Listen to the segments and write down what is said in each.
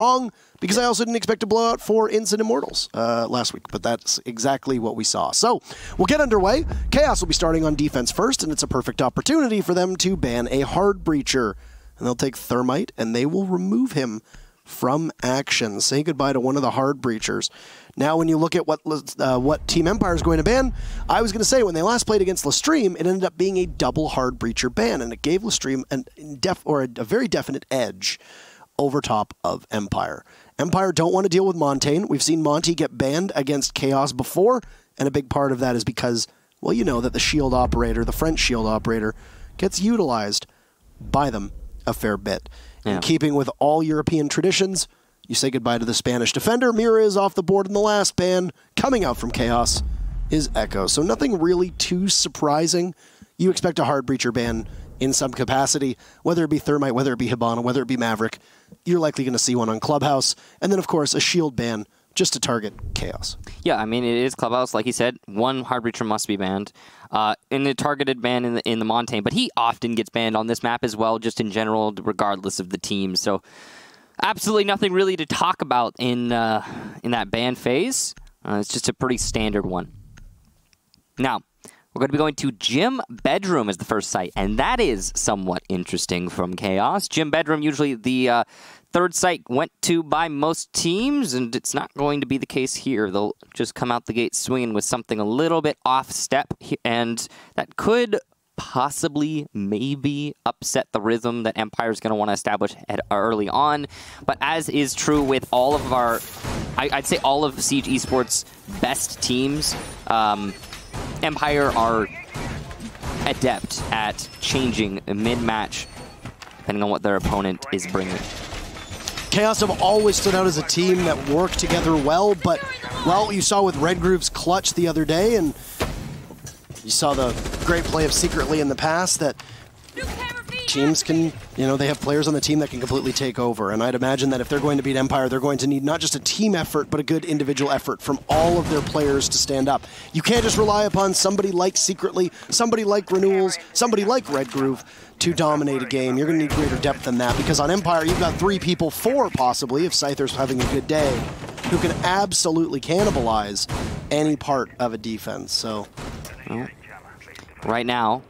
wrong, because I also didn't expect a blowout for Instant Immortals last week, but that's exactly what we saw. So we'll get underway. Chaos will be starting on defense first, and it's a perfect opportunity for them to ban a hard breacher. And they'll take Thermite, and they will remove him from action. Say goodbye to one of the hard breachers. Now, when you look at what Team Empire is going to ban, I was going to say when they last played against Lestream, it ended up being a double hard breacher ban, and it gave Lestream a very definite edge over top of Empire. Empire don't want to deal with Montaigne. We've seen Monty get banned against Chaos before, and a big part of that is because, well, you know that the shield operator, the French shield operator, gets utilized by them a fair bit. In keeping with all European traditions, you say goodbye to the Spanish defender. Mira is off the board in the last ban. Coming out from Chaos is Echo. So nothing really too surprising. You expect a hard breacher ban in some capacity, whether it be Thermite, whether it be Hibana, whether it be Maverick. You're likely going to see one on Clubhouse. And then, of course, a shield ban just to target Chaos. Yeah, I mean, it is Clubhouse. Like he said, one hard breacher must be banned. In the targeted ban in the Montaigne, but he often gets banned on this map as well, just in general, regardless of the team. So absolutely nothing really to talk about in that ban phase. It's just a pretty standard one. Now, we're going to be going to Gym Bedroom as the first site, and that is somewhat interesting from Chaos. Gym Bedroom, usually the third site went to by most teams, and it's not going to be the case here. They'll just come out the gate swinging with something a little bit off step, and that could possibly, maybe upset the rhythm that Empire's going to want to establish early on. But as is true with all of our, I'd say all of Siege Esports' best teams, Empire are adept at changing mid-match, depending on what their opponent is bringing. Chaos have always stood out as a team that worked together well, but, well, you saw with Redgroove's clutch the other day, and you saw the great play of Secretly in the past, that teams can, you know, they have players on the team that can completely take over. And I'd imagine that if they're going to beat Empire, they're going to need not just a team effort, but a good individual effort from all of their players to stand up. You can't just rely upon somebody like Secretly, somebody like Renewals, somebody like Redgroove to dominate a game. You're going to need greater depth than that, because on Empire, you've got 3 people, 4 possibly, if Scyther's having a good day, who can absolutely cannibalize any part of a defense. So, well, right now,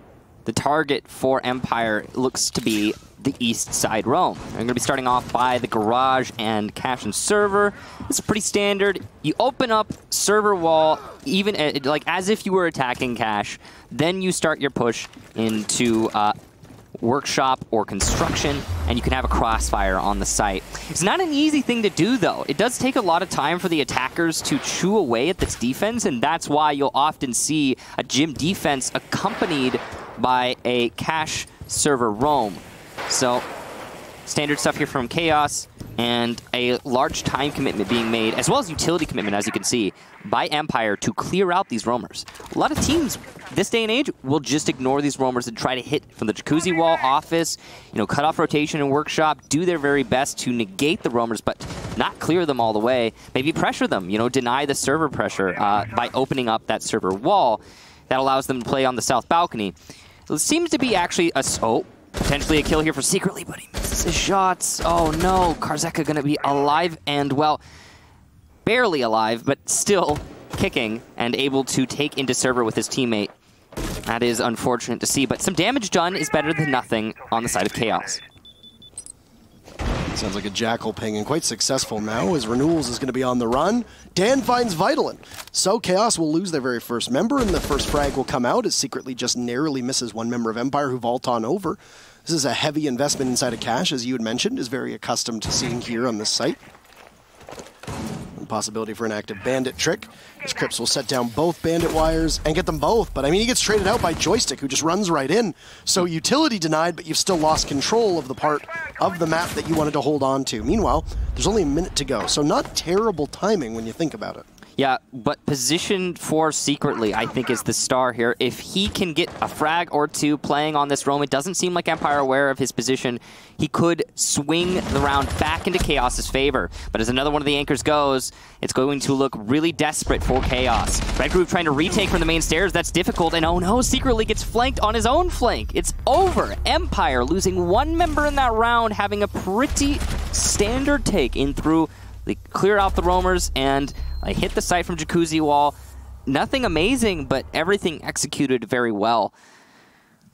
the target for Empire looks to be the east side roam. They're going to be starting off by the garage and cache and server. It's pretty standard. You open up server wall, even like as if you were attacking cache. Then you start your push into workshop or construction, and you can have a crossfire on the site. It's not an easy thing to do, though. It does take a lot of time for the attackers to chew away at this defense, and that's why you'll often see a gym defense accompanied by a cache server roam. So, standard stuff here from Chaos, and a large time commitment being made, as well as utility commitment, as you can see, by Empire to clear out these roamers. A lot of teams this day and age will just ignore these roamers and try to hit from the jacuzzi wall, office, you know, cut off rotation and workshop, do their very best to negate the roamers, but not clear them all the way. Maybe pressure them, you know, deny the server pressure by opening up that server wall. That allows them to play on the south balcony. So it seems to be actually a... Oh, potentially a kill here for Secretly, but he misses his shots. Oh no, Karzeka gonna be alive and, well, barely alive, but still kicking and able to take into server with his teammate. That is unfortunate to see, but some damage done is better than nothing on the side of Chaos. Sounds like a Jackal ping, and quite successful now, as Renewals is going to be on the run. Dan finds Vitalin. So Chaos will lose their very first member, and the first frag will come out as Secretly just narrowly misses one member of Empire who vault on over. This is a heavy investment inside of cache, as you had mentioned, is very accustomed to seeing here on this site. And possibility for an active bandit trick, as Crips will set down both bandit wires and get them both. But I mean, he gets traded out by Joystick, who just runs right in. So utility denied, but you've still lost control of the part of the map that you wanted to hold on to. Meanwhile, there's only a minute to go, so not terrible timing when you think about it. Yeah, but positioned for secretly, I think, is the star here. If he can get a frag or two playing on this roam, it doesn't seem like Empire aware of his position. He could swing the round back into Chaos's favor. But as another one of the anchors goes, it's going to look really desperate for Chaos. Red Group trying to retake from the main stairs. That's difficult. And oh no, secretly gets flanked on his own flank. It's over. Empire losing one member in that round, having a pretty standard take in through. They clear out the roamers and hit the site from Jacuzzi Wall. Nothing amazing, but everything executed very well.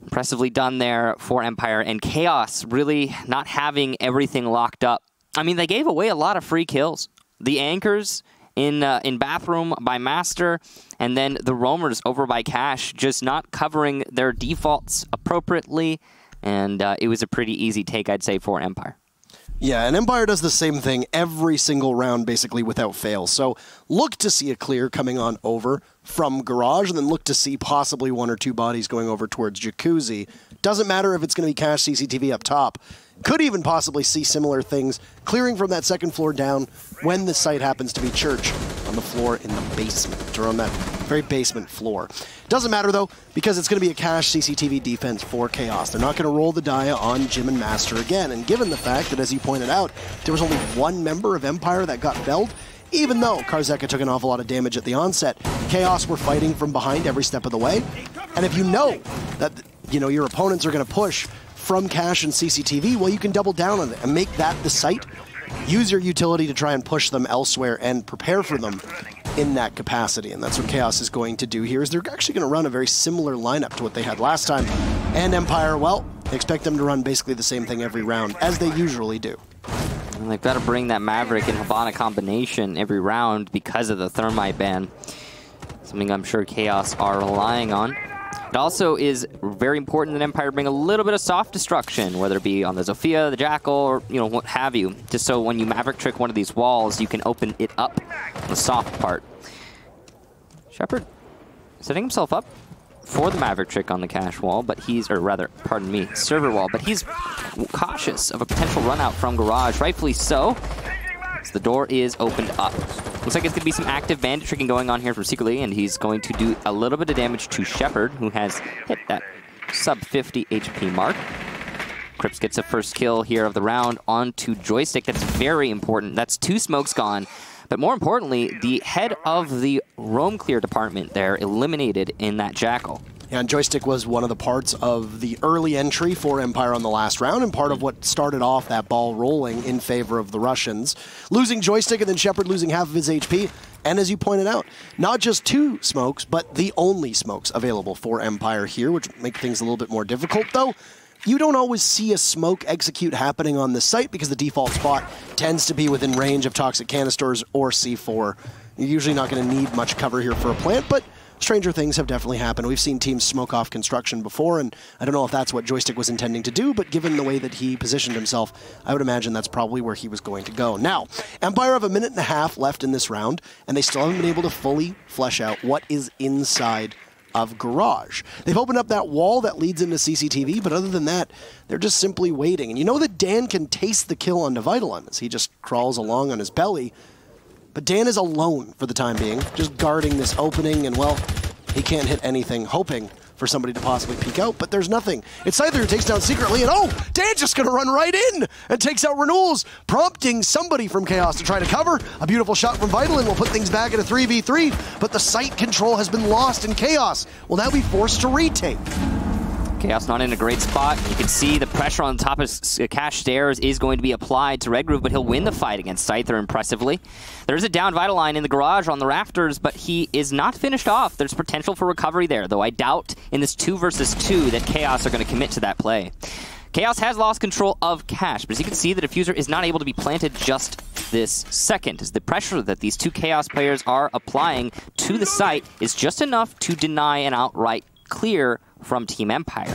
Impressively done there for Empire, and Chaos really not having everything locked up. I mean, they gave away a lot of free kills. The anchors in Bathroom by Master, and then the roamers over by Cash, just not covering their defaults appropriately, and it was a pretty easy take, I'd say, for Empire. Yeah, and Empire does the same thing every single round, basically, without fail. So look to see a clear coming on over from Garage, and then look to see possibly one or two bodies going over towards Jacuzzi. Doesn't matter if it's going to be Cash CCTV up top. Could even possibly see similar things clearing from that second floor down when the site happens to be Church on the floor in the basement, or on that very basement floor. Doesn't matter, though, because it's going to be a Cash CCTV defense for Chaos. They're not going to roll the die on Jim and Master again, and given the fact that, as you pointed out, there was only one member of Empire that got felled, even though Karzeka took an awful lot of damage at the onset, Chaos were fighting from behind every step of the way. And if you know that your opponents are going to push from Cash and CCTV, well, you can double down on it and make that the site. Use your utility to try and push them elsewhere and prepare for them in that capacity. And that's what Chaos is going to do here, is they're actually going to run a very similar lineup to what they had last time. And Empire, well, expect them to run basically the same thing every round, as they usually do. And they've got to bring that Maverick and Havana combination every round because of the Thermite ban. Something I'm sure Chaos are relying on. It also is very important that Empire bring a little bit of soft destruction, whether it be on the Zofia, the Jackal, or what have you, just so when you Maverick trick one of these walls, you can open it up, the soft part. Shepard setting himself up for the Maverick trick on the Cash wall, but server wall, but he's cautious of a potential run out from Garage, rightfully so. The door is opened up. Looks like it's going to be some active bandit tricking going on here from Secretly, and he's going to do a little bit of damage to Shepard, who has hit that sub 50 HP mark. Crips gets a first kill here of the round onto Joystick. That's very important. That's 2 smokes gone. But more importantly, the head of the roam clear department there eliminated in that Jackal. Yeah, and Joystick was one of the parts of the early entry for Empire on the last round, and part of what started off that ball rolling in favor of the Russians. Losing Joystick and then Shepard losing half of his HP, and as you pointed out, not just 2 smokes, but the only smokes available for Empire here, which make things a little bit more difficult, though. You don't always see a smoke execute happening on this site because the default spot tends to be within range of toxic canisters or C4. You're usually not going to need much cover here for a plant, but stranger things have definitely happened. We've seen teams smoke off construction before, and I don't know if that's what Joystick was intending to do, but given the way that he positioned himself, I would imagine that's probably where he was going to go. Now, Empire have a minute and a half left in this round, and they still haven't been able to fully flesh out what is inside of Garage. They've opened up that wall that leads into CCTV, but other than that, they're just simply waiting. And you know that Dan can taste the kill onto Vitalon as he just crawls along on his belly. But Dan is alone for the time being, just guarding this opening, and, well, he can't hit anything, hoping for somebody to possibly peek out, but there's nothing. It's Scyther who takes down Secretly, and oh, Dan's just going to run right in and takes out Renewals, prompting somebody from Chaos to try to cover. A beautiful shot from Vitalin will put things back at a 3v3, but the site control has been lost, and Chaos will now be forced to retake. Chaos not in a great spot. You can see the pressure on the top of Cash Stairs is going to be applied to Red Groove, but he'll win the fight against Scyther impressively. There's a down Vitaline in the garage on the rafters, but he is not finished off. There's potential for recovery there, though I doubt in this 2 versus 2 that Chaos are going to commit to that play. Chaos has lost control of Cash, but as you can see, the diffuser is not able to be planted just this second, as the pressure that these 2 Chaos players are applying to the site is just enough to deny an outright clear from Team Empire.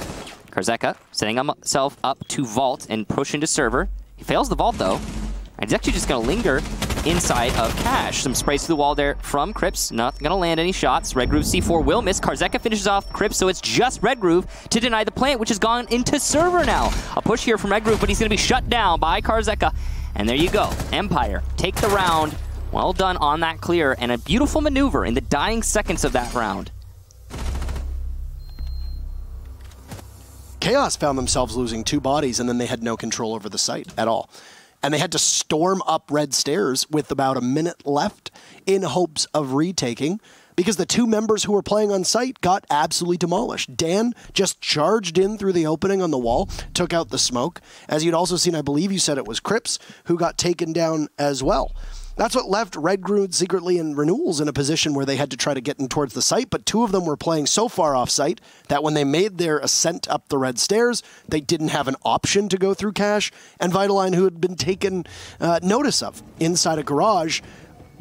Karzeka setting himself up to vault and push into server. He fails the vault though, and he's actually just going to linger inside of Cash. Some sprays to the wall there from Crips, not going to land any shots. Red Groove C4 will miss. Karzeka finishes off Crips, so it's just Red Groove to deny the plant, which has gone into server now. A push here from Red Groove, but he's going to be shut down by Karzeka. And there you go. Empire take the round Well done on that clear, and a beautiful maneuver in the dying seconds of that round. Chaos found themselves losing 2 bodies, and then they had no control over the site at all. And they had to storm up red stairs with about a minute left in hopes of retaking, because the 2 members who were playing on site got absolutely demolished. Dan just charged in through the opening on the wall, took out the smoke. As you'd also seen, I believe you said it was Crips, who got taken down as well. That's what left Red Groot, Secretly, and Renewals in a position where they had to try to get in towards the site, but 2 of them were playing so far off site that when they made their ascent up the red stairs, they didn't have an option to go through Cash, and Vitaline, who had been taken notice of inside a garage,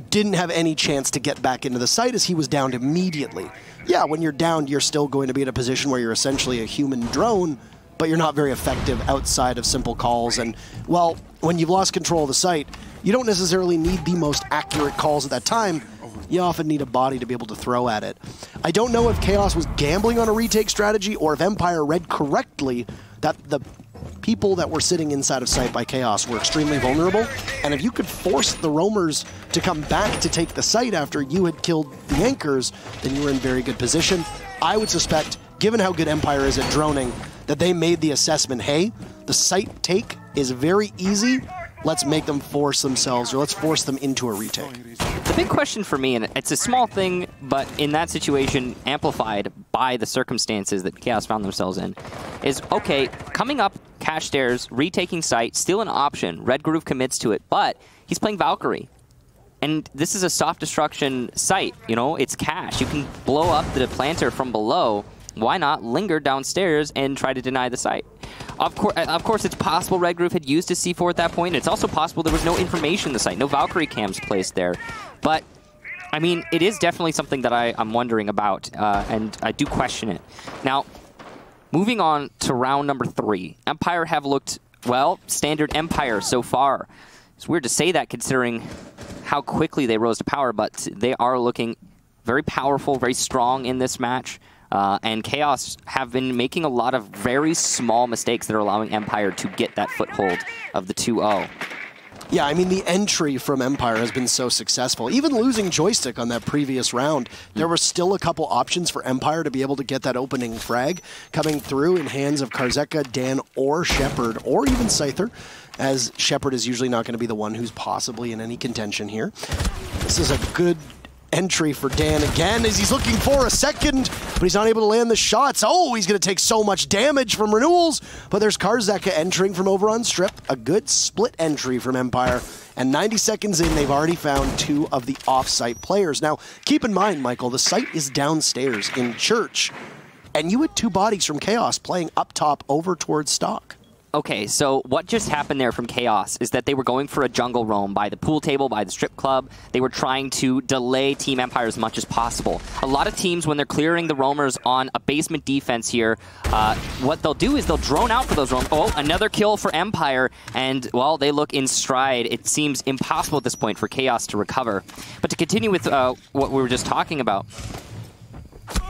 didn't have any chance to get back into the site as he was downed immediately. Yeah, when you're downed, you're still going to be in a position where you're essentially a human drone, but you're not very effective outside of simple calls. And, well, when you've lost control of the site, you don't necessarily need the most accurate calls at that time. You often need a body to be able to throw at it. I don't know if Chaos was gambling on a retake strategy or if Empire read correctly that the people that were sitting inside of sight by Chaos were extremely vulnerable, and if you could force the roamers to come back to take the site after you had killed the anchors, then you were in very good position. I would suspect, given how good Empire is at droning, that they made the assessment, hey, the site take is very easy, let's make them force themselves, or let's force them into a retake. The big question for me, and it's a small thing, but in that situation, amplified by the circumstances that Chaos found themselves in, is, okay, coming up Cash Stairs, retaking site, still an option. Red Groove commits to it, but he's playing Valkyrie. And this is a soft destruction site, you know, it's Cash. You can blow up the planter from below. Why not linger downstairs and try to deny the site? Of course, it's possible Red Groove had used a C4 at that point. It's also possible there was no information in the site, no Valkyrie cams placed there. But, I mean, it is definitely something that I'm wondering about, and I do question it. Now, moving on to round number 3. Empire have looked, well, standard Empire so far. It's weird to say that considering how quickly they rose to power, but they are looking very powerful, very strong in this match. And Chaos have been making a lot of very small mistakes that are allowing Empire to get that foothold of the 2-0. Yeah, I mean, the entry from Empire has been so successful. Even losing Joystick on that previous round, there were still a couple options for Empire to be able to get that opening frag coming through in hands of Karzeka, Dan, or Shepard, or even Scyther, as Shepard is usually not going to be the one who's possibly in any contention here. This is a good entry for Dan again as he's looking for a second, but he's not able to land the shots. Oh, he's going to take so much damage from Renewals, but there's Karzeka entering from over on Strip. A good split entry from Empire, and 90 seconds in, they've already found 2 of the off-site players. Now, keep in mind, Michael, the site is downstairs in Church, and you had 2 bodies from Chaos playing up top over towards Stock. Okay, so what just happened there from Chaos is that they were going for a jungle roam by the pool table, by the strip club. They were trying to delay Team Empire as much as possible. A lot of teams, when they're clearing the roamers on a basement defense here, what they'll do is they'll drone out for those roams. Oh, another kill for Empire, and, well, they look in stride. It seems impossible at this point for Chaos to recover. But to continue with what we were just talking about,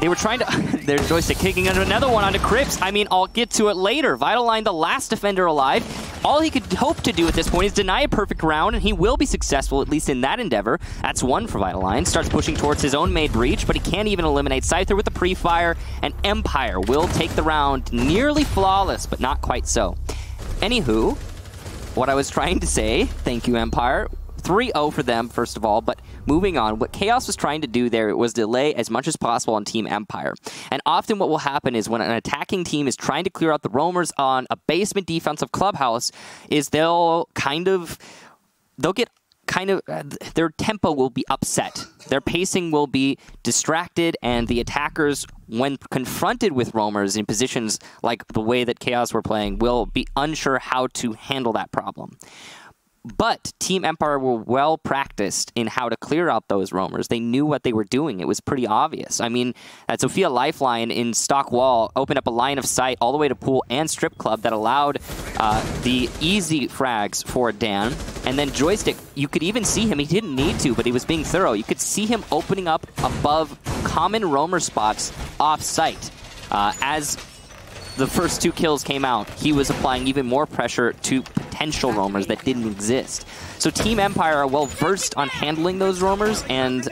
they were trying to... their Joystick kicking under another one onto Crips. I mean, I'll get to it later. Vitaline, the last defender alive. All he could hope to do at this point is deny a perfect round, and he will be successful, at least in that endeavor. That's 1 for Vitaline. Starts pushing towards his own made breach, but he can't even eliminate Scyther with the pre-fire, and Empire will take the round nearly flawless, but not quite so. Anywho, what I was trying to say, thank you, Empire, 3-0 for them, first of all, but moving on, what Chaos was trying to do there was delay as much as possible on Team Empire. And often what will happen is when an attacking team is trying to clear out the roamers on a basement defensive clubhouse, is they'll get their tempo will be upset. Their pacing will be distracted, and the attackers, when confronted with roamers in positions like the way that Chaos were playing, will be unsure how to handle that problem. But Team Empire were well practiced in how to clear out those roamers. They knew what they were doing. It was pretty obvious. I mean, Sophia Lifeline in Stock Wall opened up a line of sight all the way to Pool and Strip Club that allowed the easy frags for Dan. And then Joystick, you could even see him. He didn't need to, but he was being thorough. You could see him opening up above common roamer spots off-site. As the first 2 kills came out, he was applying even more pressure to potential roamers that didn't exist. So Team Empire are well versed on handling those roamers, and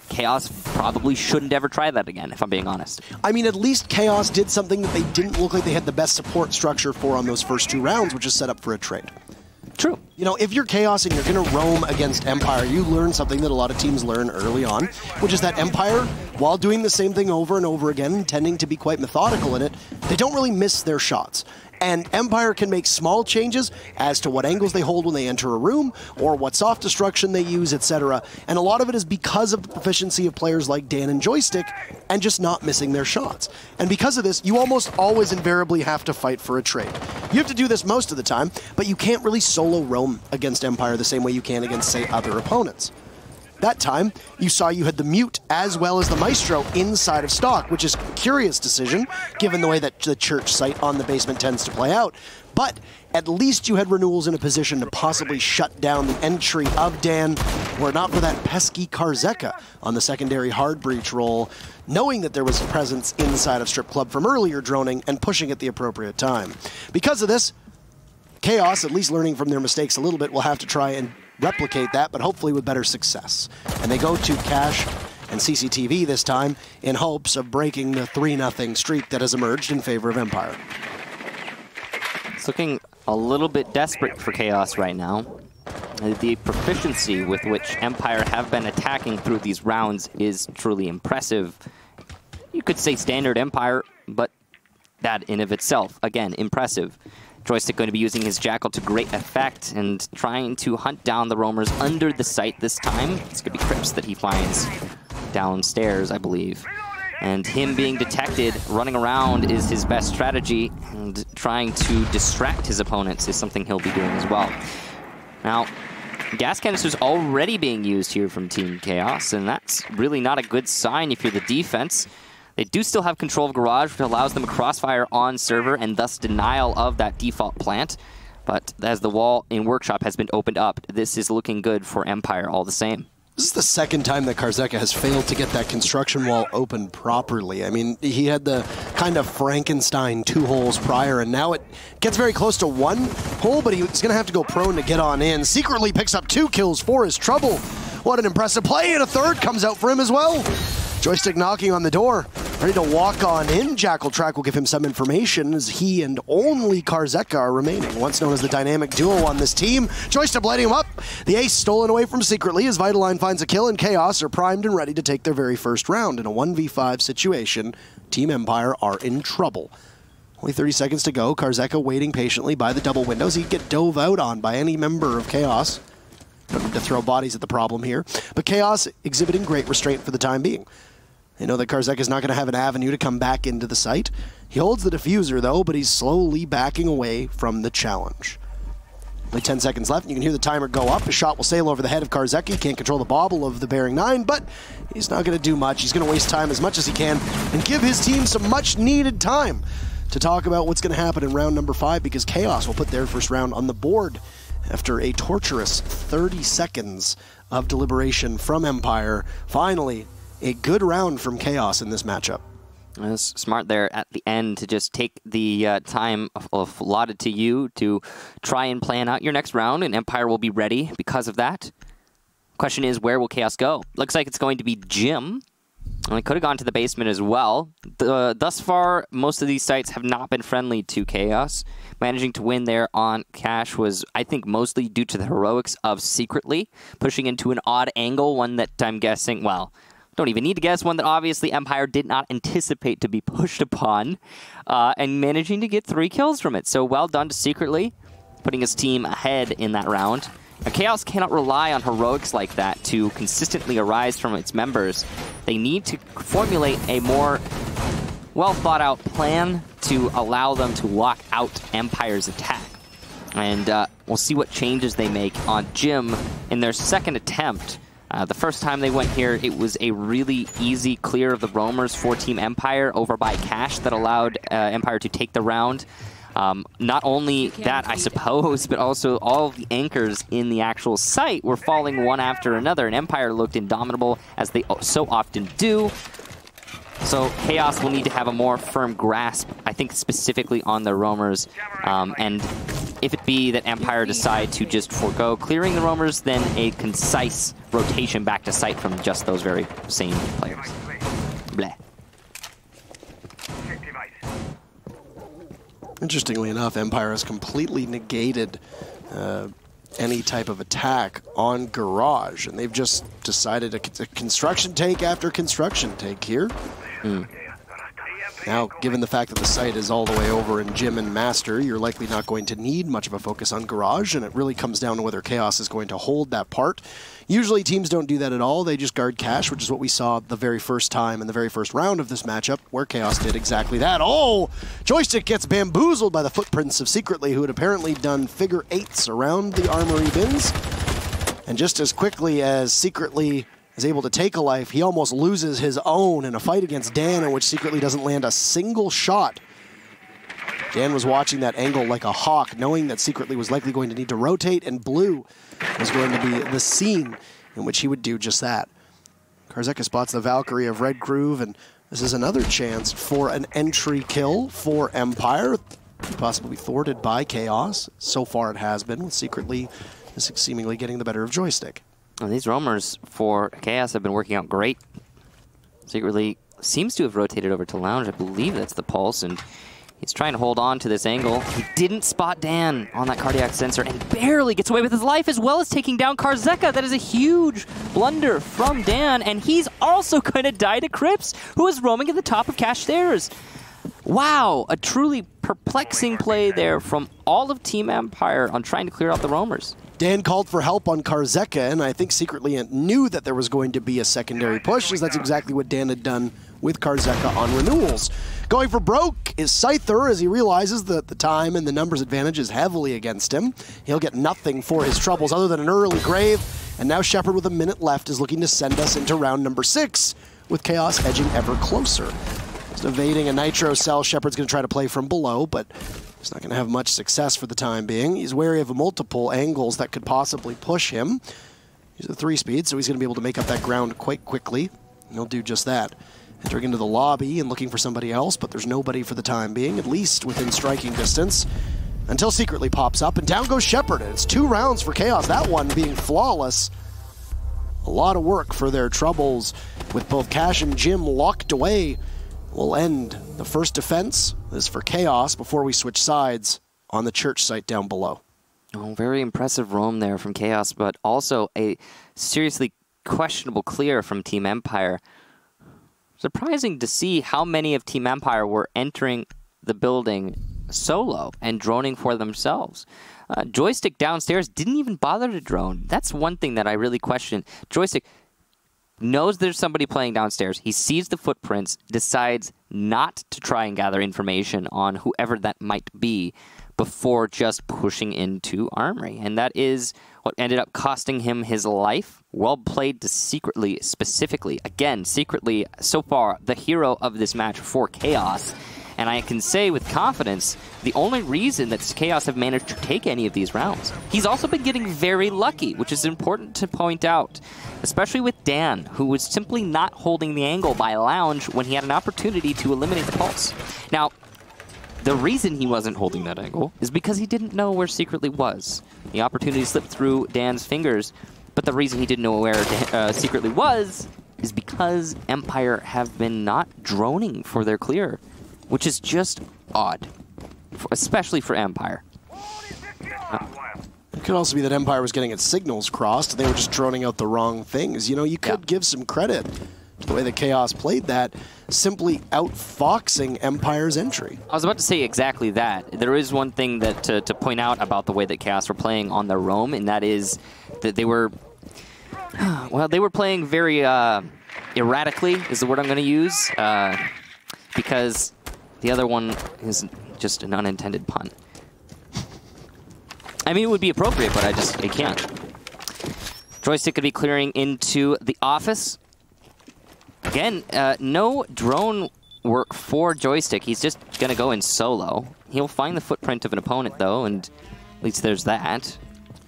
Chaos probably shouldn't ever try that again, if I'm being honest. I mean, at least Chaos did something that they didn't look like they had the best support structure for on those first 2 rounds, which is set up for a trade. True. You know, if you're Chaos and you're going to roam against Empire, you learn something that a lot of teams learn early on, which is that Empire, while doing the same thing over and over again, tending to be quite methodical in it, they don't really miss their shots. And Empire can make small changes as to what angles they hold when they enter a room, or what soft destruction they use, etc. And a lot of it is because of the proficiency of players like Dan and Joystick, and just not missing their shots. And because of this, you almost always invariably have to fight for a trade. You have to do this most of the time, but you can't really solo roam against Empire the same way you can against, say, other opponents. That time, you saw you had the Mute as well as the Maestro inside of stock, which is a curious decision, given the way that the church site on the basement tends to play out. But at least you had Renewals in a position to possibly shut down the entry of Dan, were it not for that pesky Karzeka on the secondary hard breach roll, knowing that there was a presence inside of Strip Club from earlier droning and pushing at the appropriate time. Because of this, Chaos, at least learning from their mistakes a little bit, will have to try and replicate that, but hopefully with better success. And they go to Cash and CCTV this time in hopes of breaking the 3-0 streak that has emerged in favor of Empire. It's looking a little bit desperate for Chaos right now. The proficiency with which Empire have been attacking through these rounds is truly impressive. You could say standard Empire, but that in of itself, again, impressive. Joystick going to be using his Jackal to great effect and trying to hunt down the roamers under the site this time. It's going to be Crypts that he finds downstairs, I believe. And him being detected, running around is his best strategy, and trying to distract his opponents is something he'll be doing as well. Now, gas canisters already being used here from Team Chaos, and that's really not a good sign if you're the defense. They do still have control of Garage, which allows them a crossfire on server and thus denial of that default plant. But as the wall in Workshop has been opened up, this is looking good for Empire all the same. This is the second time that Karzeka has failed to get that construction wall open properly. I mean, he had the kind of Frankenstein 2 holes prior, and now it gets very close to 1 hole, but he's going to have to go prone to get on in. Secretly picks up 2 kills for his trouble. What an impressive play, and a 3rd comes out for him as well. Joystick knocking on the door, ready to walk on in. Jackal Track will give him some information as he and only Karzeka are remaining, once known as the dynamic duo on this team. Joystick lighting him up. The ace stolen away from Secretly as Vitaline finds a kill, and Chaos are primed and ready to take their very first round. In a 1v5 situation, Team Empire are in trouble. Only 30 seconds to go. Karzeka waiting patiently by the double windows. He'd get dove out on by any member of Chaos. Don't need to throw bodies at the problem here. But Chaos exhibiting great restraint for the time being. They know that Karzeka is not going to have an avenue to come back into the site. He holds the diffuser, though, but he's slowly backing away from the challenge. Only 10 seconds left, and you can hear the timer go up. A shot will sail over the head of Karzeka. He can't control the bobble of the Bearing 9, but he's not going to do much. He's going to waste time as much as he can and give his team some much-needed time to talk about what's going to happen in round number 5, because Chaos will put their first round on the board after a torturous 30 seconds of deliberation from Empire. Finally, a good round from Chaos in this matchup. It's smart there at the end to just take the time allotted to you to try and plan out your next round, and Empire will be ready because of that. Question is, where will Chaos go? Looks like it's going to be Gym. And they could have gone to the basement as well. Thus far, most of these sites have not been friendly to Chaos. Managing to win there on Cash was, I think, mostly due to the heroics of Secretly, pushing into an odd angle, one that I'm guessing, well, don't even need to guess, one that obviously Empire did not anticipate to be pushed upon, and managing to get 3 kills from it. So well done to Secretly, putting his team ahead in that round. Now, Chaos cannot rely on heroics like that to consistently arise from its members. They need to formulate a more well-thought-out plan to allow them to lock out Empire's attack. And we'll see what changes they make on Gym in their second attempt. The first time they went here, it was a really easy clear of the roamers for Team Empire over by Cash that allowed Empire to take the round. Not only that, I suppose, but also all of the anchors in the actual site were falling one after another, and Empire looked indomitable, as they so often do. So Chaos will need to have a more firm grasp, I think, specifically on the roamers, and if it be that Empire decide to just forego clearing the roamers, then a concise rotation back to site from just those very same players. Bleh. Interestingly enough, Empire has completely negated any type of attack on Garage, and they've just decided a construction take after construction take here. Now, given the fact that the site is all the way over in Gym and Master, you're likely not going to need much of a focus on Garage, and it really comes down to whether Chaos is going to hold that part. Usually teams don't do that at all. They just guard cash, which is what we saw the very first time in the very first round of this matchup, where Chaos did exactly that. Oh! Joystick gets bamboozled by the footprints of Secretly, who had apparently done figure eights around the armory bins. And just as quickly as Secretly is able to take a life, he almost loses his own in a fight against Dan, in which Secretly doesn't land a single shot. Dan was watching that angle like a hawk, knowing that Secretly was likely going to need to rotate, and Blue was going to be the scene in which he would do just that. Karzeka spots the Valkyrie of Red Groove, and this is another chance for an entry kill for Empire, possibly thwarted by Chaos. So far it has been, with Secretly seemingly getting the better of Joystick. Well, these roamers for Chaos have been working out great. Secretly seems to have rotated over to Lounge. I believe that's the Pulse, and he's trying to hold on to this angle. He didn't spot Dan on that cardiac sensor and barely gets away with his life, as well as taking down Karzeka. That is a huge blunder from Dan, and he's also going to die to Crips, who is roaming at the top of Cash Stairs. Wow, a truly perplexing play there from all of Team Empire on trying to clear out the roamers. Dan called for help on Karzeka, and I think Secretly knew that there was going to be a secondary push, as that's exactly what Dan had done with Karzeka on renewals. Going for broke is Scyther, as he realizes that the time and the numbers advantage is heavily against him. He'll get nothing for his troubles other than an early grave, and now Shepard, with a minute left, is looking to send us into round number 6, with Chaos edging ever closer. Just evading a Nitro cell, Shepard's going to try to play from below, but he's not going to have much success for the time being. He's wary of multiple angles that could possibly push him. He's a 3-speed, so he's going to be able to make up that ground quite quickly, and he'll do just that. Entering into the lobby and looking for somebody else, but there's nobody for the time being, at least within striking distance, until Secretly pops up, and down goes Shepard. And it's 2 rounds for Chaos, that one being flawless. A lot of work for their troubles, with both Cash and Jim locked away. We'll end the first defense. This is for Chaos before we switch sides on the church site down below. Oh, very impressive roam there from Chaos, but also a seriously questionable clear from Team Empire. Surprising to see how many of Team Empire were entering the building solo and droning for themselves. Joystick downstairs didn't even bother to drone. That's one thing that I really question. Joystick knows there's somebody playing downstairs. He sees the footprints, decides not to try and gather information on whoever that might be before just pushing into Armory. And that is what ended up costing him his life. Well played to Secretly specifically. Again, Secretly, so far, the hero of this match for Chaos. And I can say with confidence, the only reason that Chaos have managed to take any of these rounds. He's also been getting very lucky, which is important to point out, especially with Dan, who was simply not holding the angle by Lounge when he had an opportunity to eliminate the Pulse. Now, the reason he wasn't holding that angle is because he didn't know where Secretly was. The opportunity slipped through Dan's fingers, but the reason he didn't know where Secretly was is because Empire have been not droning for their clear, which is just odd, especially for Empire. It could also be that Empire was getting its signals crossed. They were just droning out the wrong things. You know, you could give some credit to the way that Chaos played that, simply outfoxing Empire's entry. I was about to say exactly that. There is one thing that to point out about the way that Chaos were playing on their roam, and that is that they were, well, they were playing very erratically, is the word I'm going to use, because the other one is just an unintended pun. I mean, it would be appropriate, but I can't. Joystick could be clearing into the office. Again, no drone work for Joystick. He's just going to go in solo. He'll find the footprint of an opponent, though, and at least there's that.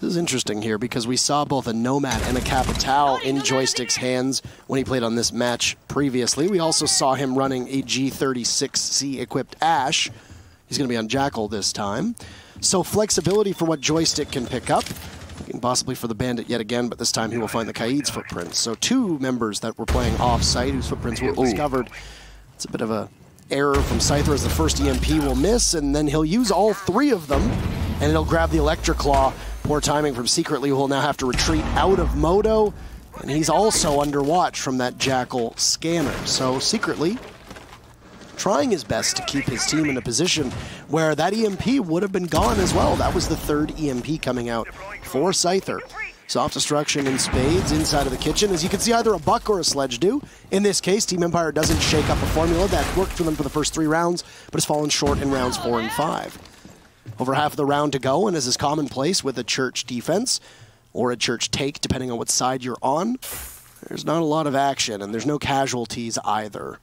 This is interesting here because we saw both a Nomad and a Capital in Joystick's hands when he played on this match previously. We also saw him running a G36C equipped Ash. He's going to be on Jackal this time. So flexibility for what Joystick can pick up. Looking possibly for the Bandit yet again, but this time he will find the Kaid's footprints. So 2 members that were playing off-site whose footprints were discovered. It's a bit of a error from Scyther as the first EMP will miss, and then he'll use all 3 of them, and he'll grab the Electric Claw. Poor timing from Secretly, who will now have to retreat out of Moto, and he's also under watch from that Jackal scanner. So Secretly trying his best to keep his team in a position where that EMP would have been gone as well. That was the 3rd EMP coming out for Scyther. Soft destruction in spades inside of the kitchen. As you can see, either a Buck or a Sledge do. In this case, Team Empire doesn't shake up a formula that worked for them for the first 3 rounds, but has fallen short in rounds 4 and 5. Over half of the round to go, and as is commonplace with a Church defense, or a Church take, depending on what side you're on, there's not a lot of action, and there's no casualties either.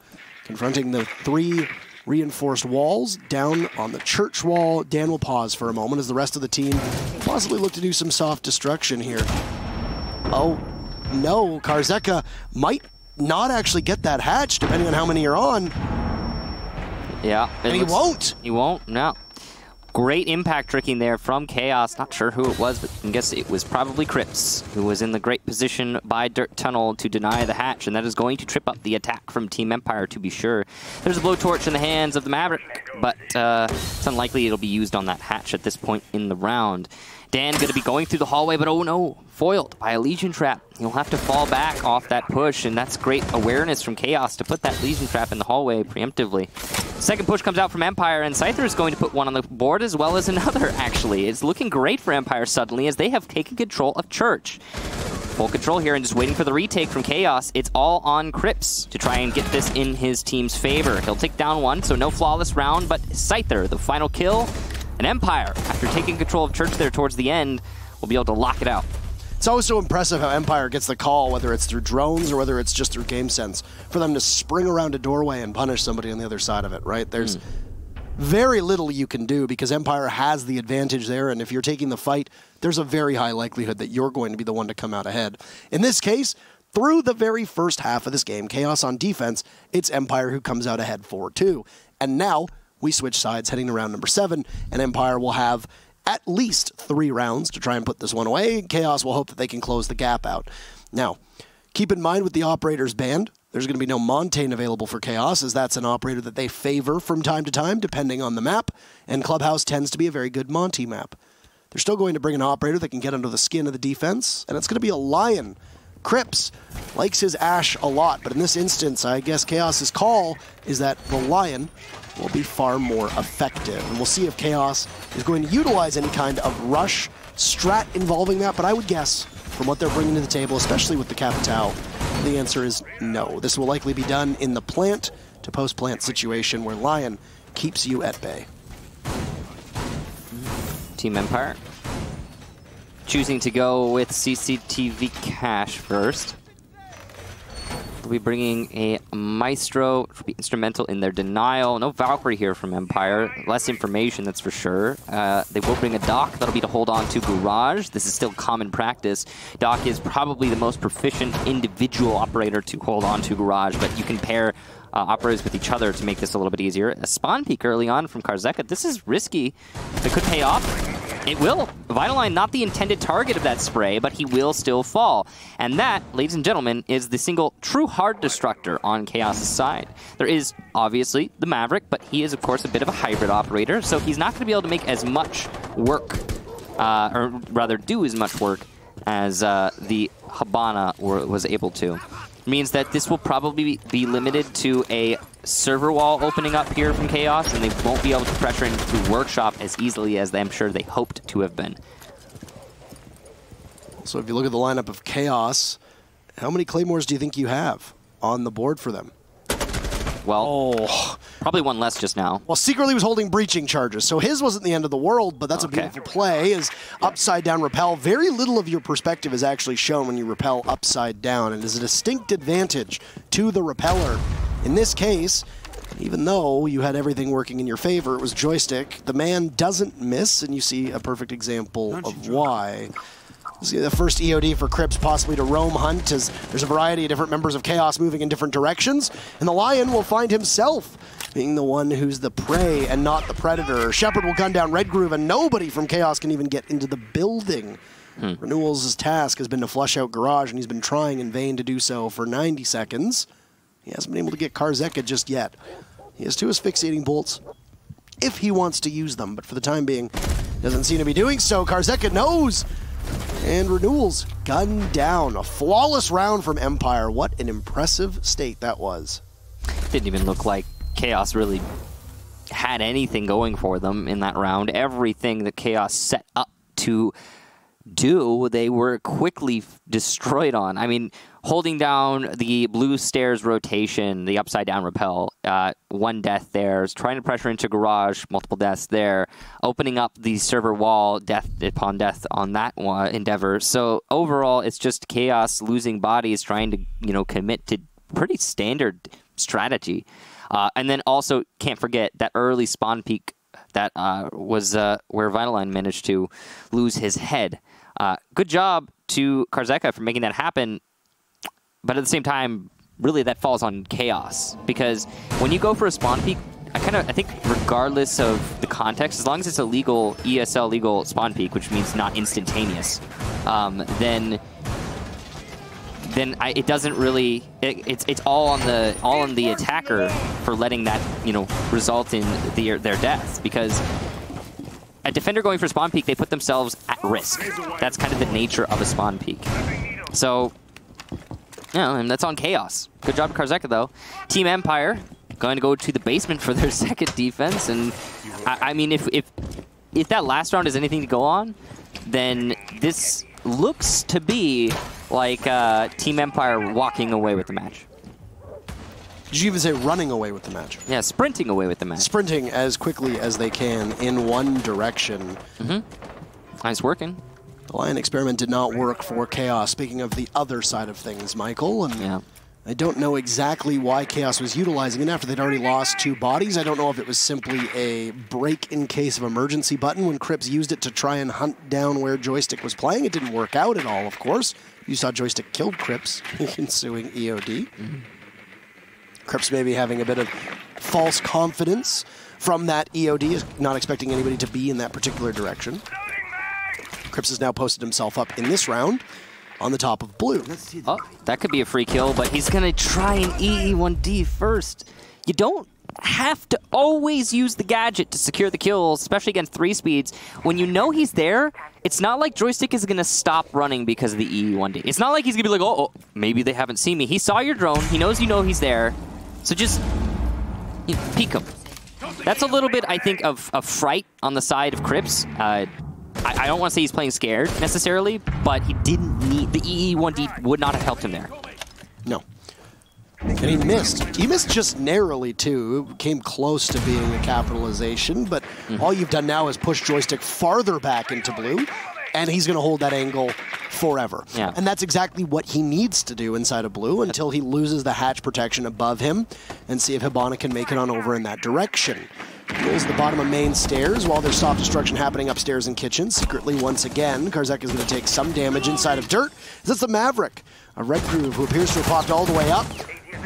Confronting the 3 reinforced walls down on the Church wall, Dan will pause for a moment as the rest of the team possibly look to do some soft destruction here. Oh, no, Karzeka might not actually get that hatch, depending on how many are on. Yeah. And he won't. He won't, no. Great impact tricking there from Chaos. Not sure who it was, but you can guess it was probably Crips, who was in the great position by Dirt Tunnel to deny the hatch, and that is going to trip up the attack from Team Empire, to be sure. There's a blowtorch in the hands of the Maverick, but it's unlikely it'll be used on that hatch at this point in the round. Dan going to be going through the hallway, but oh no, foiled by a Legion Trap. He'll have to fall back off that push, and that's great awareness from Chaos to put that Legion Trap in the hallway preemptively. Second push comes out from Empire, and Scyther is going to put one on the board as well as another, actually. It's looking great for Empire suddenly as they have taken control of Church. Full control here and just waiting for the retake from Chaos. It's all on Crips to try and get this in his team's favor. He'll take down one, so no flawless round, but Scyther, the final kill. And Empire, after taking control of Church there towards the end, will be able to lock it out. It's always so impressive how Empire gets the call, whether it's through drones or whether it's just through game sense, for them to spring around a doorway and punish somebody on the other side of it, right? There's very little you can do because Empire has the advantage there, and if you're taking the fight, there's a very high likelihood that you're going to be the one to come out ahead. In this case, through the very first half of this game, Chaos on defense, it's Empire who comes out ahead 4-2. And now we switch sides heading to round number 7, and Empire will have at least 3 rounds to try and put this one away. Chaos will hope that they can close the gap out. Now, keep in mind with the operators banned, there's going to be no Montaigne available for Chaos, as that's an operator that they favor from time to time, depending on the map, and Clubhouse tends to be a very good Monty map. They're still going to bring an operator that can get under the skin of the defense, and it's going to be a Lion. Crips likes his Ashe a lot, but in this instance, I guess Chaos's call is that the Lion will be far more effective. And we'll see if Chaos is going to utilize any kind of rush strat involving that, but I would guess from what they're bringing to the table, especially with the Capitao, the answer is no. This will likely be done in the plant to post-plant situation where Lion keeps you at bay. Team Empire choosing to go with CCTV Cash first. We'll be bringing a Maestro, which will be instrumental in their denial. No Valkyrie here from Empire. Less information, that's for sure. They will bring a Doc. That'll be to hold on to Garage. This is still common practice. Doc is probably the most proficient individual operator to hold on to Garage, but you can pair operators with each other to make this a little bit easier. A spawn peek early on from Karzeka. This is risky. It could pay off. It will. Vitaline, not the intended target of that spray, but he will still fall. And that, ladies and gentlemen, is the single true hard destructor on Chaos' side. There is, obviously, the Maverick, but he is, of course, a bit of a hybrid operator, so he's not going to be able to make as much work, or rather do as much work as the Habana was able to. Means that this will probably be limited to a server wall opening up here from Chaos, and they won't be able to pressure into Workshop as easily as I'm sure they hoped to have been. So if you look at the lineup of Chaos, how many Claymores do you think you have on the board for them? Well, probably one less just now. Well, Secretly was holding breaching charges, so his wasn't the end of the world, but that's a beautiful play. Is upside down repel. Very little of your perspective is actually shown when you repel upside down, and is a distinct advantage to the repeller. In this case, even though you had everything working in your favor, it was Joystick. The man doesn't miss, and you see a perfect example of why. The first EOD for Crips possibly to roam hunt, as there's a variety of different members of Chaos moving in different directions, and the Lion will find himself being the one who's the prey and not the predator. Shepard will gun down Red Groove, and nobody from Chaos can even get into the building. Renewals' task has been to flush out Garage, and he's been trying in vain to do so for 90 seconds. He hasn't been able to get Karzeka just yet. He has 2 asphyxiating bolts if he wants to use them, but for the time being, doesn't seem to be doing so. Karzeka knows, and Renewals gunned down. A flawless round from Empire. What an impressive state that was. Didn't even look like Chaos really had anything going for them in that round. Everything that Chaos set up to do, they were quickly destroyed on. I mean, holding down the blue stairs rotation, the upside down rappel, 1 death there, trying to pressure into Garage, multiple deaths there, opening up the server wall, death upon death on that one endeavor. So overall, it's just Chaos losing bodies, trying to, you know, commit to pretty standard strategy. And then also, can't forget that early spawn peak that was where Vitaline managed to lose his head. Good job to Karzeka for making that happen, but at the same time, really that falls on Chaos, because when you go for a spawn peak, I think regardless of the context, as long as it's a legal ESL legal spawn peak, which means not instantaneous, then it doesn't really. It's all on the attacker for letting that, you know, result in their death, because a defender going for spawn peak, they put themselves at risk. That's kind of the nature of a spawn peak. So, yeah, and that's on Chaos. Good job to Karzeka, though. Team Empire going to go to the basement for their second defense, and I mean, if that last round is anything to go on, then this looks to be like Team Empire walking away with the match. Did you even say running away with the match? Yeah, sprinting away with the match. Sprinting as quickly as they can in one direction. Nice working. The Lion experiment did not work for Chaos. Speaking of the other side of things, Michael, and yeah. I don't know exactly why Chaos was utilizing it after they'd already lost 2 bodies. I don't know if it was simply a break in case of emergency button when Cripps used it to try and hunt down where Joystick was playing. It didn't work out at all, of course. You saw Joystick killed Cripps, ensuing EOD. Cripps maybe having a bit of false confidence from that EOD, not expecting anybody to be in that particular direction. Cripps has now posted himself up in this round on the top of blue. Oh, that could be a free kill, but he's going to try an EE1D first. You don't have to always use the gadget to secure the kills, especially against 3 speeds. When you know he's there, it's not like Joystick is going to stop running because of the EE1D. It's not like he's going to be like, oh, maybe they haven't seen me. He saw your drone. He knows you know he's there. So just peek him. That's a little bit, I think, of fright on the side of Cripps. I don't want to say he's playing scared necessarily, but he didn't need the EE1D would not have helped him there. No. And he missed. He missed just narrowly, too. It came close to being a capitalization, but all you've done now is push Joystick farther back into blue, and he's going to hold that angle forever. Yeah. And that's exactly what he needs to do inside of blue until he loses the hatch protection above him and see if Hibana can make it on over in that direction. Here's the bottom of main stairs while there's soft destruction happening upstairs in kitchen. Secretly, once again, Karzeka is going to take some damage inside of dirt. That's the Maverick, a Red Groove who appears to have popped all the way up.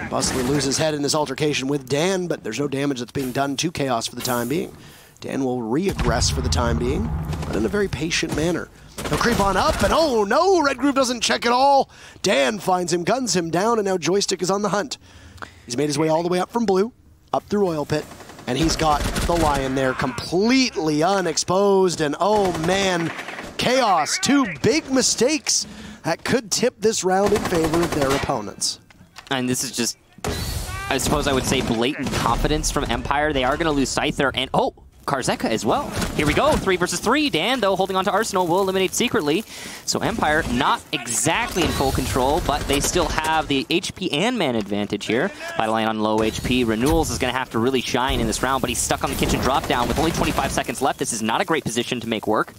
Possibly lose his head in this altercation with Dan, but there's no damage that's being done to Chaos for the time being. Dan will re-aggress for the time being, but in a very patient manner. He'll creep on up, and oh no, Red Groove doesn't check at all. Dan finds him, guns him down, and now Joystick is on the hunt. He's made his way all the way up from blue, up through Oil Pit, and he's got the Lion there completely unexposed, and oh man, Chaos, 2 big mistakes that could tip this round in favor of their opponents. And this is just, I suppose I would say, blatant confidence from Empire. They are going to lose Scyther and, oh, Karzeka as well. Here we go, 3 versus 3. Dan, though, holding on to Arsenal, will eliminate secretly. So Empire not exactly in full control, but they still have the HP and man advantage here. Vitaline on low HP. Renewals is going to have to really shine in this round, but he's stuck on the kitchen drop down with only 25 seconds left. This is not a great position to make work.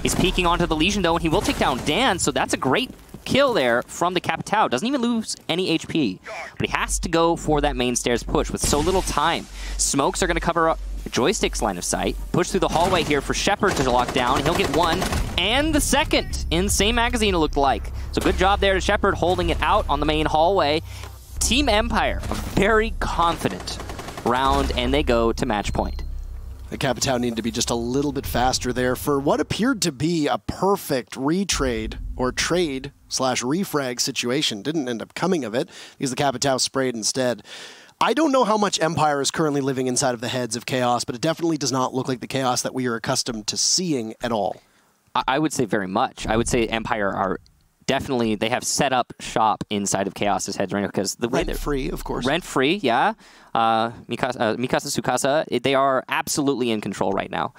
He's peeking onto the Legion, though, and he will take down Dan, so that's a great kill there from the Capitao. Doesn't even lose any HP, but he has to go for that main stairs push with so little time. Smokes are going to cover up Joystick's line of sight. Push through the hallway here for Shepard to lock down. He'll get 1 and the second in the same magazine, it looked like. So good job there to Shepard holding it out on the main hallway. Team Empire, very confident round, and they go to match point. The Capitao needed to be just a little bit faster there for what appeared to be a perfect retrade or trade/refrag situation. Didn't end up coming of it because the Capitao sprayed instead. I don't know how much Empire is currently living inside of the heads of Chaos, but it definitely does not look like the Chaos that we are accustomed to seeing at all. I would say very much. I would say Empire are definitely, they have set up shop inside of Chaos's heads right now because the way they're rent-free, of course. Rent-free, yeah. Mikasa Tsukasa, they are absolutely in control right now.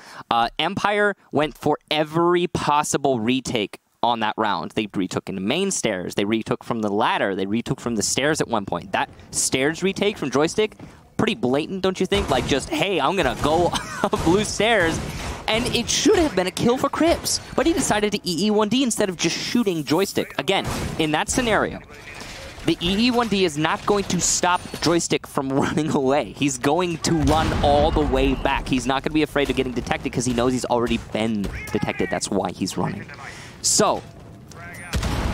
Empire went for every possible retake on that round. They retook in the main stairs. They retook from the ladder. They retook from the stairs at one point. That stairs retake from Joystick, pretty blatant, don't you think? Like just, hey, I'm going to go up blue stairs. And it should have been a kill for Crips, but he decided to EE1D instead of just shooting Joystick. Again, in that scenario, the EE1D is not going to stop Joystick from running away. He's going to run all the way back. He's not going to be afraid of getting detected because he knows he's already been detected. That's why he's running. So,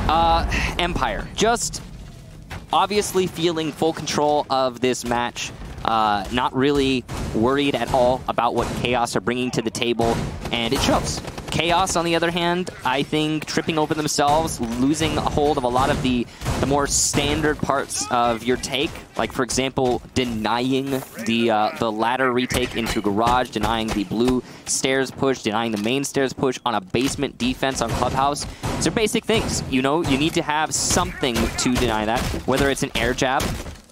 Empire, just obviously feeling full control of this match. Not really worried at all about what Chaos are bringing to the table, and it shows. Chaos, on the other hand, I think tripping over themselves, losing a hold of a lot of the more standard parts of your take, like, for example, denying the ladder retake into Garage, denying the blue stairs push, denying the main stairs push on a basement defense on Clubhouse. These are basic things. You know, you need to have something to deny that, whether it's an air jab,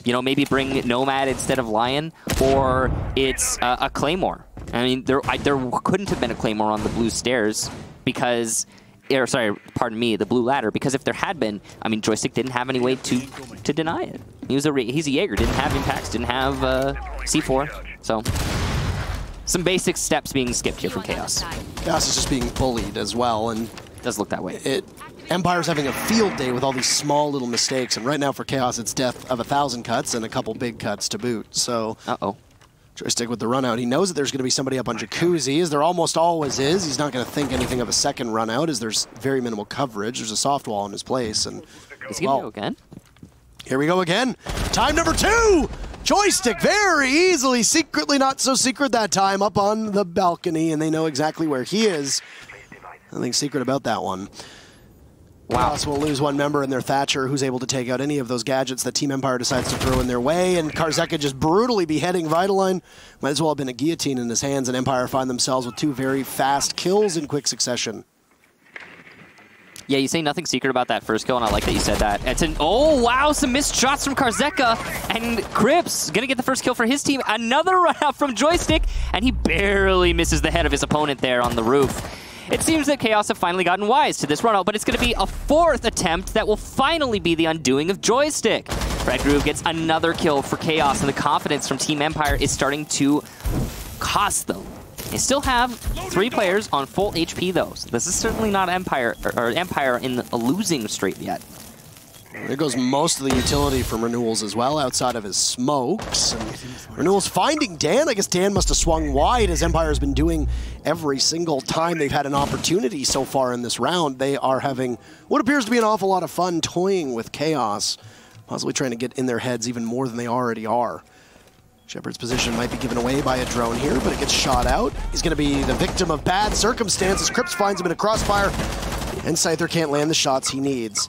you know, maybe bring Nomad instead of Lion, or it's a Claymore. I mean, there couldn't have been a Claymore on the blue stairs because, or sorry, pardon me, the blue ladder, because if there had been, I mean, Joystick didn't have any way to deny it. He's a Jaeger, didn't have impacts, didn't have C4, so some basic steps being skipped here from Chaos. Chaos is just being bullied as well, and it does look that way. Empire's having a field day with all these small little mistakes, and right now for Chaos, it's death of 1,000 cuts and a couple big cuts to boot. So, Joystick with the run out. He knows that there's going to be somebody up on Jacuzzi, as there almost always is. He's not going to think anything of a second run out, as there's very minimal coverage. There's a soft wall in his place, and is he going to go again? Here we go again. Time number 2. Joystick very easily, secretly not so secret that time, up on the balcony, and they know exactly where he is. Nothing secret about that one. Wow. Chaos will lose one member in their Thatcher, who's able to take out any of those gadgets that Team Empire decides to throw in their way, and Karzeka just brutally beheading Vitaline. Might as well have been a guillotine in his hands, and Empire find themselves with 2 very fast kills in quick succession. Yeah, you say nothing secret about that first kill, and I like that you said that. It's an, oh wow, some missed shots from Karzeka, and Crips gonna get the first kill for his team. Another run out from Joystick, and he barely misses the head of his opponent there on the roof. It seems that Chaos have finally gotten wise to this run out, but it's going to be a 4th attempt that will finally be the undoing of Joystick. Red Groove gets another kill for Chaos, and the confidence from Team Empire is starting to cost them. They still have 3 players on full HP, though. So this is certainly not Empire in a losing streak yet. There goes most of the utility from Renewals as well, outside of his smokes. And Renewals finding Dan. I guess Dan must have swung wide, as Empire has been doing every single time they've had an opportunity so far in this round. They are having what appears to be an awful lot of fun toying with Chaos, possibly trying to get in their heads even more than they already are. Shepard's position might be given away by a drone here, but it gets shot out. He's going to be the victim of bad circumstances. Crips finds him in a crossfire, and Scyther can't land the shots he needs.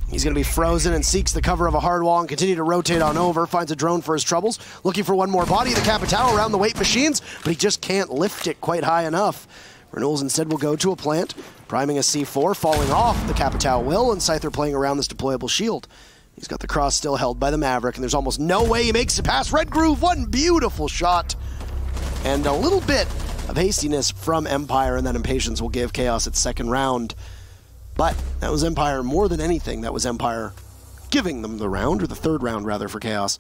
He's going to be frozen and seeks the cover of a hard wall and continue to rotate on over. Finds a drone for his troubles. Looking for one more body. The Capitao around the weight machines, but he just can't lift it quite high enough. Renewals instead will go to a plant, priming a C4, falling off. The Capitao will, and Scyther playing around this deployable shield. He's got the cross still held by the Maverick, and there's almost no way he makes it past Red Groove. One beautiful shot. And a little bit of hastiness from Empire, and that impatience will give Chaos its 2nd round. But that was Empire more than anything. That was Empire giving them the round, or the 3rd round, rather, for Chaos.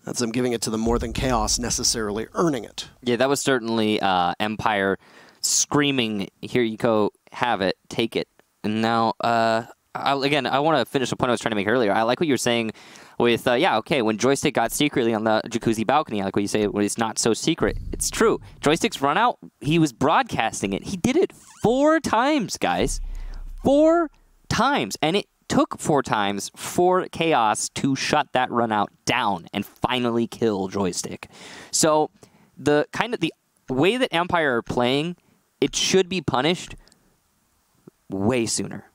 That's them giving it to them more than Chaos necessarily earning it. Yeah, that was certainly Empire screaming, here you go, have it, take it. And now, again, I want to finish the point I was trying to make earlier. I like what you were saying with, yeah, okay, when Joystick got secretly on the Jacuzzi balcony, I like what you say, when it's not so secret. It's true. Joystick's run out, he was broadcasting it. He did it 4 times, guys. 4 times, and it took 4 times for Chaos to shut that run out down and finally kill Joystick. So the way that Empire are playing, it should be punished way sooner.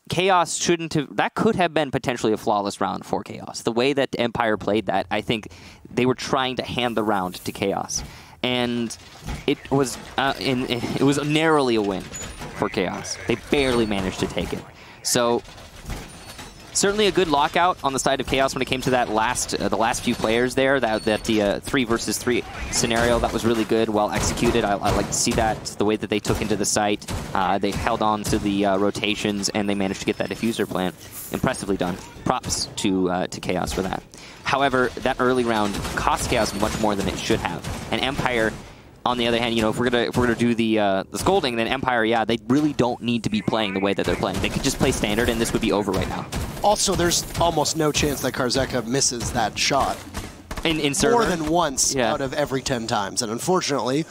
Chaos shouldn't have... That could have been potentially a flawless round for Chaos. The way that Empire played that, I think they were trying to hand the round to Chaos. And it was narrowly a win for Chaos. They barely managed to take it. So certainly a good lockout on the side of Chaos when it came to that the last few players there. The 3 versus 3 scenario, that was really good, well executed. I like to see that, the way that they took into the site. They held on to the rotations, and they managed to get that diffuser plant. Impressively done. Props to Chaos for that. However, that early round cost Chaos much more than it should have. And Empire, on the other hand, you know, if we're gonna do the scolding, then Empire, yeah, they really don't need to be playing the way that they're playing. They could just play standard, and this would be over right now. Also, there's almost no chance that Karzeka misses that shot. In server? More than once out of every 10 times. And unfortunately,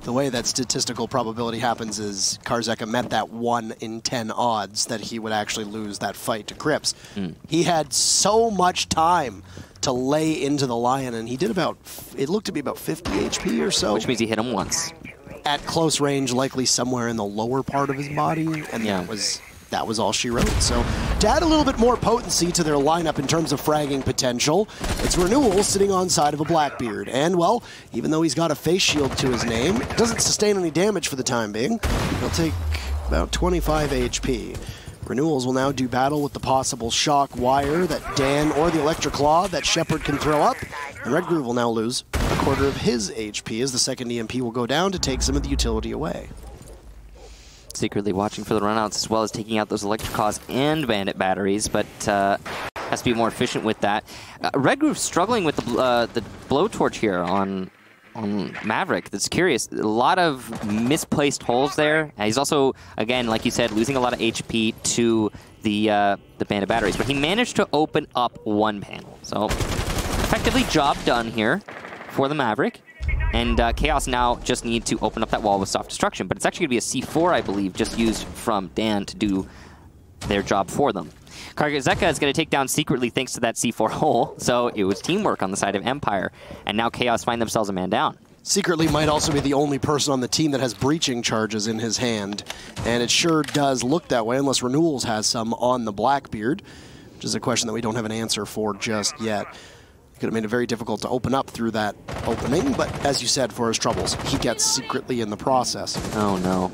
the way that statistical probability happens is Karzeka met that 1 in 10 odds that he would actually lose that fight to Crips. He had so much time to lay into the Lion, and he did about, it looked to be about 50 HP or so. Which means he hit him once. At close range, likely somewhere in the lower part of his body, and that was all she wrote. So to add a little bit more potency to their lineup in terms of fragging potential, it's Renewal sitting on side of a Blackbeard. And, well, even though he's got a face shield to his name, it doesn't sustain any damage for the time being. He'll take about 25 HP. Renewals will now do battle with the possible Shock Wire that Dan or the Electric Claw that Shepard can throw up. And Red Groove will now lose a quarter of his HP as the second EMP will go down to take some of the utility away. Secretly watching for the runouts as well as taking out those Electric Claws and Bandit batteries, but has to be more efficient with that. Red Groove struggling with the blowtorch here on Maverick. That's curious. A lot of misplaced holes there. He's also, again, like you said, losing a lot of HP to the Bandit batteries, but he managed to open up one panel. So effectively job done here for the Maverick. And Chaos now just need to open up that wall with soft destruction, but it's actually going to be a C4, I believe, just used from Dan to do their job for them. Karzeka is going to take down Secretly thanks to that C4 hole, so it was teamwork on the side of Empire, and now Chaos find themselves a man down. Secretly might also be the only person on the team that has breaching charges in his hand, and it sure does look that way, unless Renewals has some on the Blackbeard, which is a question that we don't have an answer for just yet. Could have made it very difficult to open up through that opening, but as you said, for his troubles, he gets Secretly in the process. Oh no.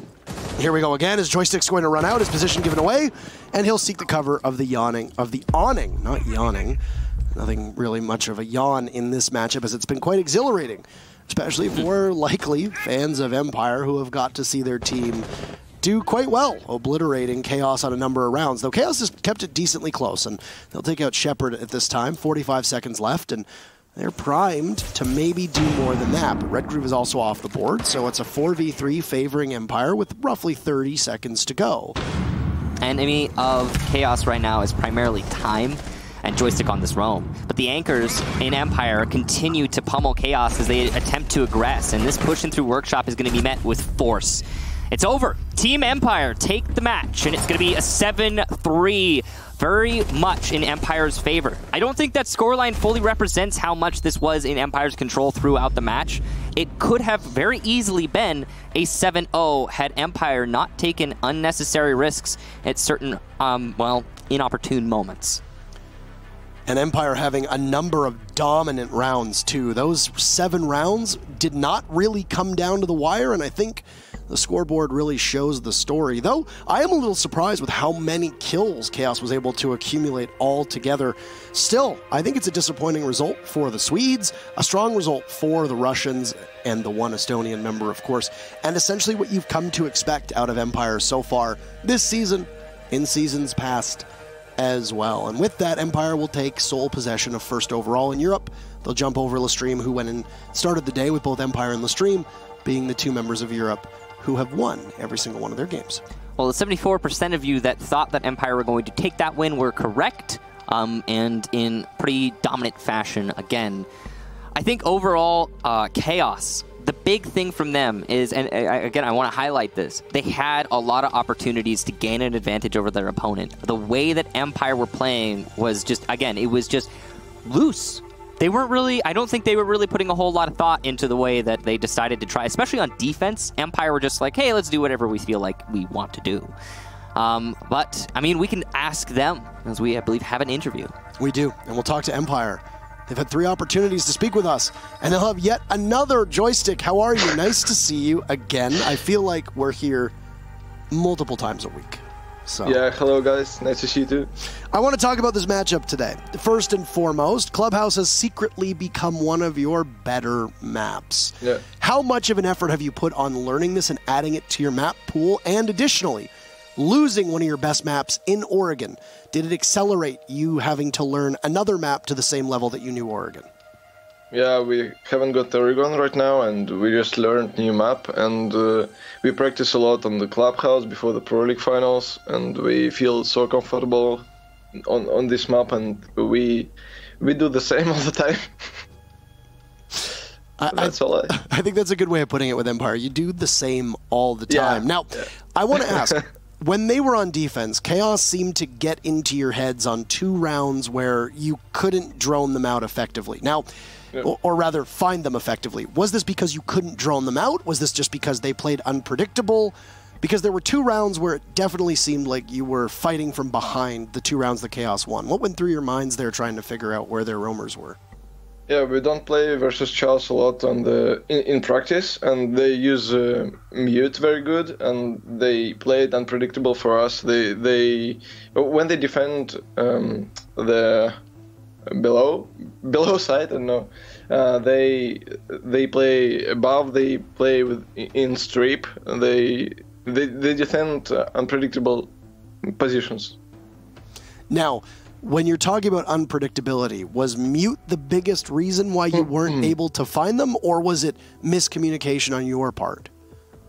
Here we go again. His joystick's going to run out, his position given away, and he'll seek the cover of the awning, not yawning. Nothing really much of a yawn in this matchup, as it's been quite exhilarating, especially for likely fans of Empire who have got to see their team do quite well, obliterating Chaos on a number of rounds, though Chaos has kept it decently close, and they'll take out Shepard at this time, 45 seconds left, and they're primed to maybe do more than that, but Red Groove is also off the board, so it's a 4v3 favoring Empire with roughly 30 seconds to go. Enemy of Chaos right now is primarily time and joystick on this roam, but the anchors in Empire continue to pummel Chaos as they attempt to aggress, and this push in through Workshop is going to be met with force. It's over. Team Empire take the match, and it's going to be a 7-3, very much in Empire's favor. I don't think that scoreline fully represents how much this was in Empire's control throughout the match. It could have very easily been a 7-0 had Empire not taken unnecessary risks at certain, well, inopportune moments. And Empire having a number of dominant rounds, too. Those 7 rounds did not really come down to the wire, and I think the scoreboard really shows the story. Though, I am a little surprised with how many kills Chaos was able to accumulate all together. Still, I think it's a disappointing result for the Swedes, a strong result for the Russians, and the one Estonian member, of course, and essentially what you've come to expect out of Empire so far this season, in seasons past as well. And with that, Empire will take sole possession of first overall in Europe. They'll jump over Lestream, who went and started the day with both Empire and Lestream being the 2 members of Europe who have won every single one of their games. Well, the 74% of you that thought that Empire were going to take that win were correct, and in pretty dominant fashion again. I think overall, Chaos the big thing from them is, and again, I want to highlight this, they had a lot of opportunities to gain an advantage over their opponent. The way that Empire were playing was just, again, it was just loose. They weren't really, I don't think they were really putting a whole lot of thought into the way that they decided to try, especially on defense. Empire were just like, hey, let's do whatever we feel like we want to do. But, I mean, we can ask them, as we, I believe, have an interview. We do, and we'll talk to Empire. They've had 3 opportunities to speak with us, and they'll have yet another joystick. How are you? Nice to see you again. I feel like we're here multiple times a week. So. Yeah, hello guys. Nice to see you too. I want to talk about this matchup today. First and foremost, Clubhouse has secretly become one of your better maps. Yeah. How much of an effort have you put on learning this and adding it to your map pool? And additionally, losing one of your best maps in Oregon, did it accelerate you having to learn another map to the same level that you knew Oregon? Yeah, we haven't got Oregon right now, and we just learned new map, and we practice a lot on the Clubhouse before the Pro League finals, and we feel so comfortable on this map, and we do the same all the time. I think that's a good way of putting it with Empire. You do the same all the time. Yeah. Now, I want to ask, when they were on defense, Chaos seemed to get into your heads on 2 rounds where you couldn't drone them out effectively. Now, or rather, find them effectively. Was this because you couldn't drone them out? Was this just because they played unpredictable? Because there were 2 rounds where it definitely seemed like you were fighting from behind the 2 rounds that Chaos won. What went through your minds there trying to figure out where their roamers were? Yeah, we don't play versus Charles a lot on in practice, and they use mute very good, and they play it unpredictable for us. They when they defend the below side, I don't know. They play above. They play in strip. They defend unpredictable positions. Now, when you're talking about unpredictability, was mute the biggest reason why you weren't able to find them, or was it miscommunication on your part?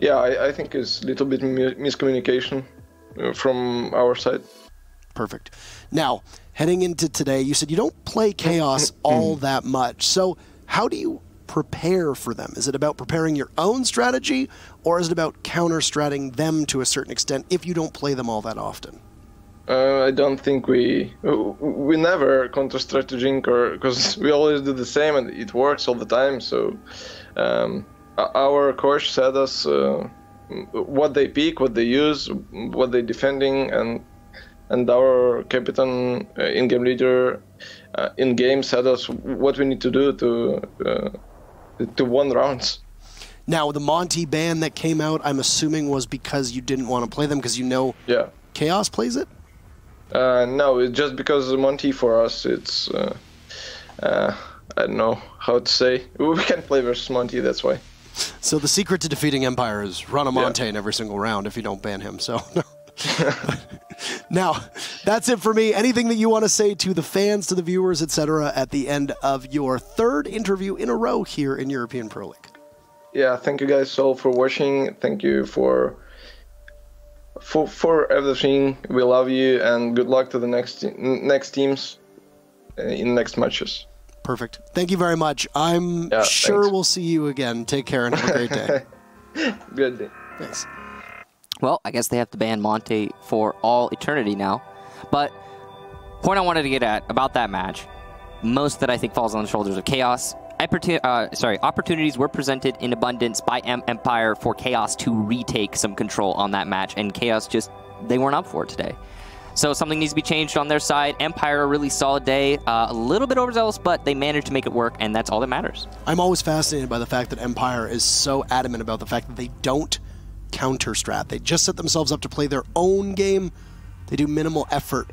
Yeah, I think it's a little bit miscommunication from our side. Perfect. Now, heading into today, you said you don't play Chaos all that much. So how do you prepare for them? Is it about preparing your own strategy, or is it about counter-stratting them to a certain extent if you don't play them all that often? I don't think we never counter-strateging, because we always do the same and it works all the time. So our coach said us what they pick, what they use, what they're defending, and our captain, in-game leader, in-game said us what we need to do to win rounds. Now, the Monty ban that came out, I'm assuming was because you didn't want to play them because you know Chaos plays it? No, it's just because Monty for us, it's, I don't know how to say. We can't play versus Monty, that's why. So the secret to defeating Empire is run a Monty in every single round if you don't ban him, so... Now, that's it for me. Anything that you want to say to the fans, to the viewers, etc., at the end of your 3rd interview in a row here in European Pro League? Yeah, thank you guys all for watching. Thank you for everything. We love you, and good luck to the next teams in next matches. Perfect. Thank you very much. I'm sure we'll see you again. Take care and have a great day. Good day. Thanks. Well, I guess they have to ban Monte for all eternity now. But point I wanted to get at about that match, most that I think falls on the shoulders of Chaos. Opportunities were presented in abundance by Empire for Chaos to retake some control on that match, and Chaos just, they weren't up for it today. So something needs to be changed on their side. Empire, a really solid day, a little bit overzealous, but they managed to make it work, and that's all that matters. I'm always fascinated by the fact that Empire is so adamant about the fact that they don't counter-strat. They just set themselves up to play their own game. They do minimal effort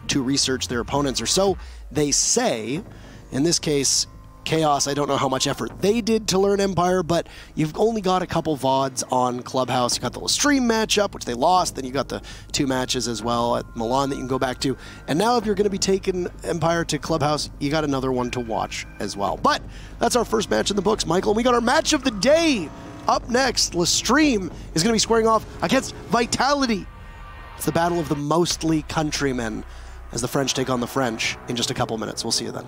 to research their opponents, or so they say. In this case, Chaos, I don't know how much effort they did to learn Empire, but you've only got a couple VODs on Clubhouse. You got the stream matchup, which they lost, then you got the 2 matches as well at Milan that you can go back to. And now if you're going to be taking Empire to Clubhouse, you got another one to watch as well. But that's our first match in the books, Michael. And we got our match of the day. Up next, Lestream is going to be squaring off against Vitality. It's the battle of the mostly countrymen as the French take on the French in just a couple minutes. We'll see you then.